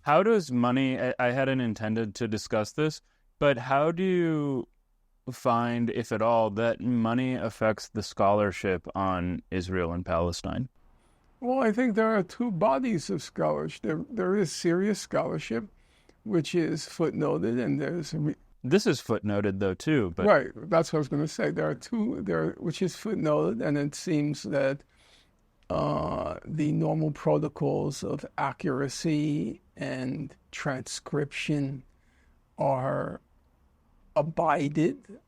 How does money, I hadn't intended to discuss this, but how do you find, if at all, that money affects the scholarship on Israel and Palestine? Well, I think there are two bodies of scholarship. There is serious scholarship, which is footnoted, and This is footnoted, though, too, but right. That's what I was going to say. There are two there, which is footnoted, and it seems that the normal protocols of accuracy and transcription are abided,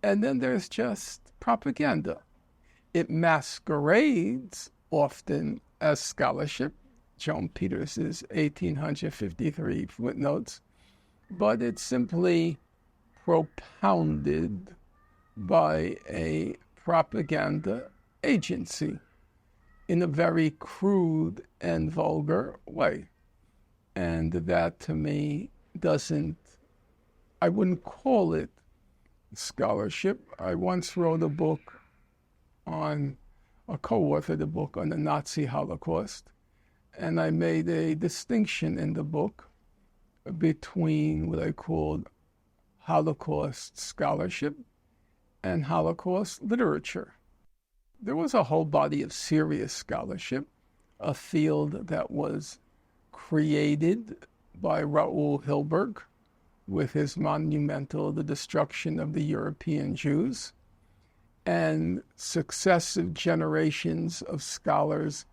and then there's just propaganda. It masquerades often as scholarship, Joan Peters' 1853 footnotes, but it's simply propounded by a propaganda agency in a very crude and vulgar way. And that, to me, I wouldn't call it scholarship. I once wrote co-authored a book on the Nazi Holocaust, and I made a distinction in the book between what I called Holocaust scholarship and Holocaust literature. There was a whole body of serious scholarship, a field that was created by Raoul Hilberg with his monumental The Destruction of the European Jews, and successive generations of scholars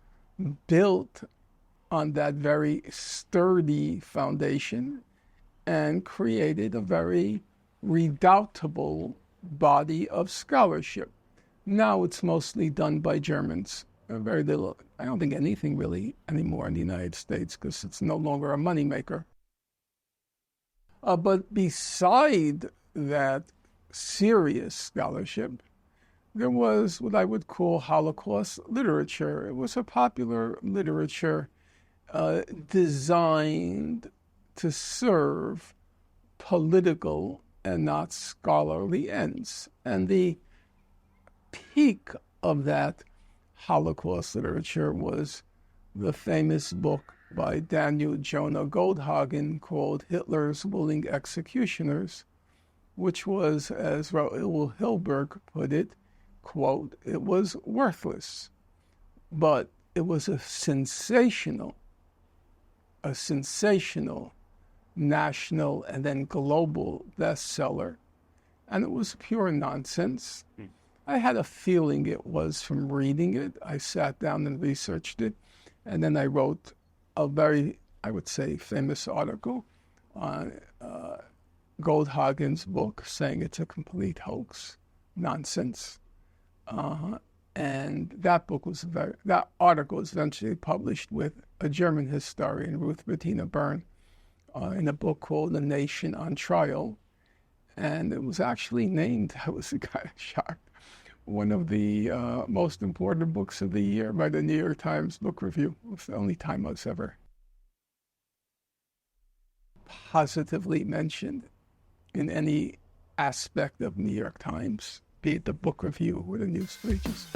built on that very sturdy foundation and created a very redoubtable body of scholarship. Now it's mostly done by Germans. Very little. I don't think anything really anymore in the United States because it's no longer a moneymaker. But beside that serious scholarship, there was what I would call Holocaust literature. It was a popular literature designed to serve political and not scholarly ends. And the peak of that Holocaust literature was the famous book by Daniel Jonah Goldhagen called Hitler's Willing Executioners, which was, as Raoul Hilberg put it, quote, it was worthless, but it was a sensational national and then global bestseller. And it was pure nonsense. I had a feeling it was from reading it. I sat down and researched it. And then I wrote a very, I would say, famous article on Goldhagen's book saying it's a complete hoax, nonsense. And that article was eventually published with a German historian, Ruth Bettina Bern, in a book called The Nation on Trial. And it was actually named, I was kind of shocked, one of the most important books of the year by the New York Times Book Review. It was the only time I was ever positively mentioned in any aspect of New York Times, be it the book review or the news pages.